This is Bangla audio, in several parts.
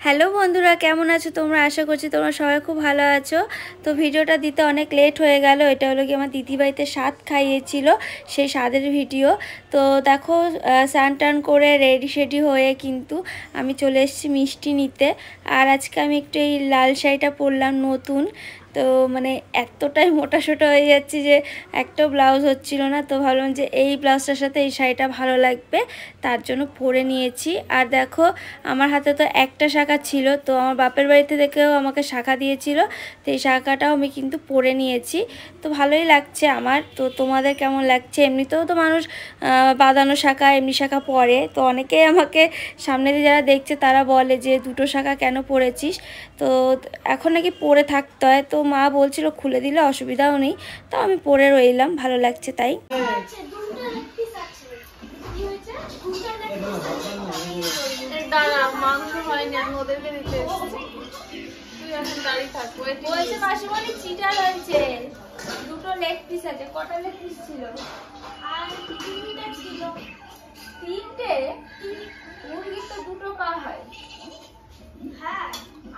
হ্যালো বন্ধুরা, কেমন আছো তোমরা? আশা করছি তোমরা সবাই খুব ভালো আছো। তো ভিডিওটা দিতে অনেক লেট হয়ে গেল। এটা হলো কি আমার দিদিবাড়িতে স্বাদ খাইয়েছিল, সেই স্বাদের ভিডিও। তো দেখো, স্নান টান করে রেডি শেডি হয়ে কিন্তু আমি চলে এসেছি মিষ্টি নিতে। আর আজকে আমি একটু এই লাল শাড়িটা পরলাম নতুন। তো মানে এতটাই মোটাসোটা হয়ে যাচ্ছে যে একটা ব্লাউজ হচ্ছিল না। তো ভাবলাম যে এই ব্লাউজটার সাথে এই শাড়িটা ভালো লাগবে, তার জন্য পরে নিয়েছি। আর দেখো, আমার হাতে তো একটা শাখা ছিল, তো আমার বাপের বাড়িতে থেকেও আমাকে শাখা দিয়েছিল, তো এই শাখাটাও আমি কিন্তু পরে নিয়েছি। তো ভালোই লাগছে আমার। তো তোমাদের কেমন লাগছে? এমনিতেও তো মানুষ বাঁধানো শাখা এমনি শাখা পরে, তো অনেকেই আমাকে সামনে দিয়ে যারা দেখছে তারা বলে যে দুটো শাখা কেন পরেছিস। তো এখন নাকি পরে থাকতে হয়, তো মা বলছিল খুলে দিলে অসুবিধাও নেই, তো আমি পরে রইলাম, ভালো লাগছে তাই। দাঁড়া, মাংস হয়নি, আমি ওদেরকে দিতে এসেছি। তুই এখন দাঁড়িয়ে থাকবো। বলছে মাসিমণি চিটার হয়েছে, দুটো লেগ পিস আছে। কটা লেগ পিস ছিল? আর তিনটে ছিল। তিনটে? মুরগির তো দুটো পা হয়। হ্যাঁ,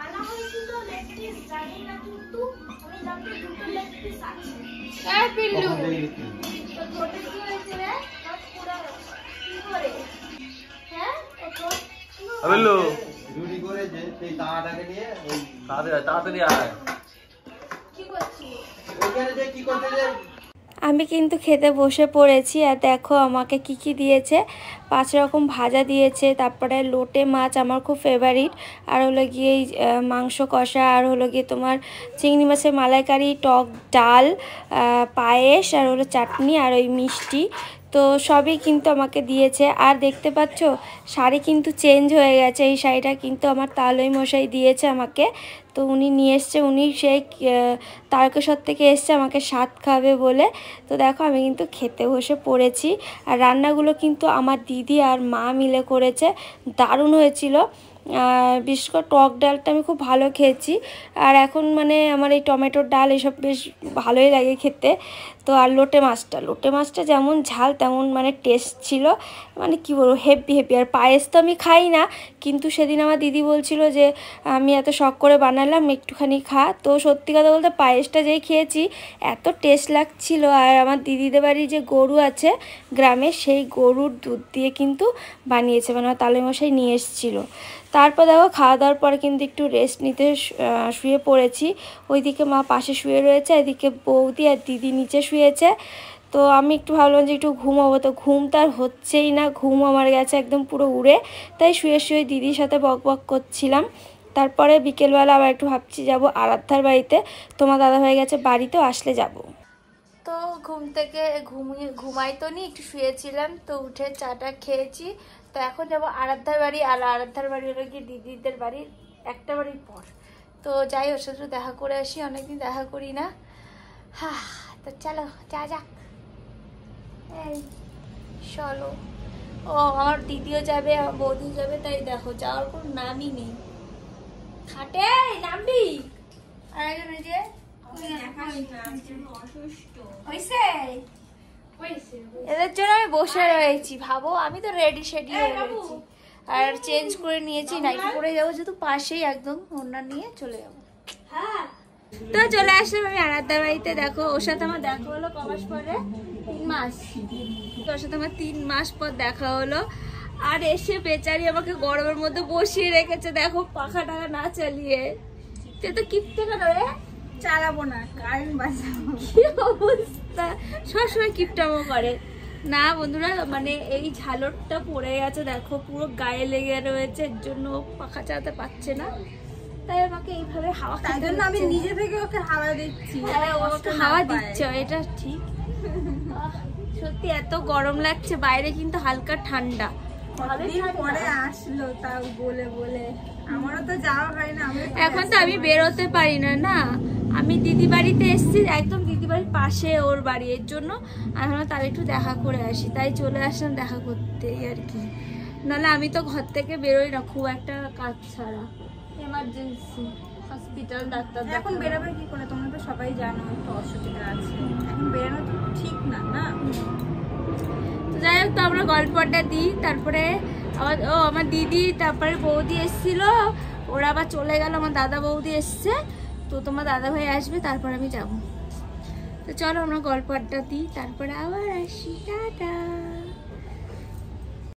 আনা হয়েছিল তো লেগ পিস, জানি না, কিন্তু আমি জানতে দুটো লেগ পিস আছে। হ্যাঁ পিল্লু, তো ছোটে কি হয়েছে রে? কি করে? হ্যাঁ হ্যালো, ডিউটি করে যে সেই তাড়াটাকে নিয়ে ওই তাড়াতাড়ি আয়। কি করছিস? ওইখানে যে কি করতে যে আমি কিন্তু খেতে বসে পড়েছি। আর দেখো আমাকে কি কি দিয়েছে। 5 রকম ভাজা দিয়েছে, তারপরে লোটে মাছ আমার খুব ফেভারিট, আর হলো গিয়ে এই মাংস কষা, আর হলো গিয়ে তোমার চিংড়ি মাছের মালাইকারি, টক ডাল, পায়েস, আর হলো চাটনি, আর ওই মিষ্টি। তো সবই কিন্তু আমাকে দিয়েছে। আর দেখতে পাচ্ছ শাড়ি কিন্তু চেঞ্জ হয়ে গেছে। এই শাড়িটা কিন্তু আমার তালই মশাই দিয়েছে আমাকে। তো উনি নিয়ে এসছে, উনি সেই তারকেশ্বর থেকে এসছে আমাকে স্বাদ খাবে বলে। তো দেখো আমি কিন্তু খেতে বসে পড়েছি। আর রান্নাগুলো কিন্তু আমার দিদি আর মা মিলে করেছে, দারুণ হয়েছিল। বিশেষ করে টক ডালটা আমি খুব ভালো খেয়েছি। আর এখন মানে আমার এই টমেটোর ডাল এসব বেশ ভালোই লাগে খেতে। তো আর লোটে মাছটা যেমন ঝাল তেমন মানে টেস্ট ছিল, মানে কি বলবো, হেভি হেভি। আর পায়েস তো আমি খাই না, কিন্তু সেদিন আমার দিদি বলছিল যে আমি এত শখ করে বানালাম, একটুখানি খা। তো সত্যি কথা বলতে পায়েসটা যেই খেয়েছি এত টেস্ট লাগছিল। আর আমার দিদিদের বাড়ি যে গরু আছে গ্রামে, সেই গরুর দুধ দিয়ে কিন্তু বানিয়েছে, মানে আমার তালমশাই নিয়ে এসেছিলো। তারপর দেখো খাওয়া দাওয়ার পরে কিন্তু একটু রেস্ট নিতে শুয়ে পড়েছি। ওইদিকে মা পাশে শুয়ে রয়েছে, এদিকে বৌদি আর দিদি নিচে শুয়েছে। তো আমি একটু ভাবলাম যে একটু ঘুমাবো, তো ঘুম তার হচ্ছেই না, ঘুম আমার গেছে একদম পুরো উড়ে। তাই শুয়ে শুয়ে দিদির সাথে বক বক করছিলাম। তারপরে বিকেলবেলা আবার একটু ভাবছি যাব আরাধ্যার বাড়িতে, তোমার দাদা হয়ে গেছে বাড়িতেও আসলে যাব। তো ঘুম থেকে ঘুমাই তো নি, একটু শুয়েছিলাম, তো উঠে চাটা খেয়েছি। তো এখন যাবো আরাধ্যার বাড়ি। আর আরাধ্যার বাড়ি হলো গিয়ে দিদিদের বাড়ির একটা বাড়ির পর। তো যাই, ওর সাথে দেখা করে আসি, অনেকদিন দেখা করি না। হ্যাঁ, তো চলো যা যাক। এই চলো। ও আমার দিদিও যাবে, আমার বৌদিও যাবে, তাই দেখো যাওয়ার কোনো নামই নেই। খাটে নামবি? আর একজন যে এদের জন্য আমি বসে রয়েছি। ভাবো আমি তো রেডি শেডি হয়ে রয়েছি, আর চেঞ্জ করে নিয়েছি, নাইটি পরে যাবো, যেহেতু পাশেই একদম ওড়না নিয়ে চলে যাবো। তো চলে আসলাম আমি আরাধ্যার বাড়িতে। দেখো ওর সাথে আমার দেখা হলো কমাস পরে, 3 মাস। তো ওর সাথে আমার 3 মাস পর দেখা হলো। আর এসে বেচারি আমাকে গরমের মধ্যে বসিয়ে রেখেছে, দেখো পাখা টাকা না চালিয়ে। তুই তো কিপটে কেন রে? চালাবো না, কারেন্ট বাঁচাবো। কি অবস্থা, সবসময় কিপটামো করে না বন্ধুরা। মানে এই ঝালরটা পড়ে গেছে, দেখো পুরো গায়ে লেগে রয়েছে, এর জন্য পাখা চালাতে পারছে না। তাই আমাকে এইভাবে হাওয়া, তাই জন্য আমি নিজে থেকে ওকে হাওয়া দিচ্ছি। হ্যাঁ, ওকে হাওয়া দিচ্ছ, এটা ঠিক। সত্যি এত গরম লাগছে, বাইরে কিন্তু হালকা ঠান্ডা। কতদিন পরে আসলো তাও বলে বলে, আমারও তো যাওয়া হয় না। এখন তো আমি বেরোতে পারি না। না, আমি দিদি বাড়িতে এসেছি, একদম দিদি বাড়ির পাশে ওর বাড়ি, এর জন্য আমি তার একটু দেখা করে আসি, তাই চলে আসলাম দেখা করতে আর কি। নাহলে আমি তো ঘর থেকে বেরোই না খুব একটা কাজ ছাড়া, এমার্জেন্সি হসপিটাল ডাক্তার। এখন বেরোবে কি করে? তোমরা তো সবাই জানো একটু অসুবিধা আছে, এখন বেরোনো তো ঠিক না। না তো যাই হোক, তো আমরা গল্পটা দিই। তারপরে আমার দিদি, তারপরে বৌদি এসেছিল, ওরা আবার চলে গেল, আমার দাদা বৌদি এসছে, তো তোমার দাদা ভাই আসবে, তারপর আমি যাব। তো চলো আমরা গল্প আড্ডা দিই, তারপরে আবার আসি। টাটা।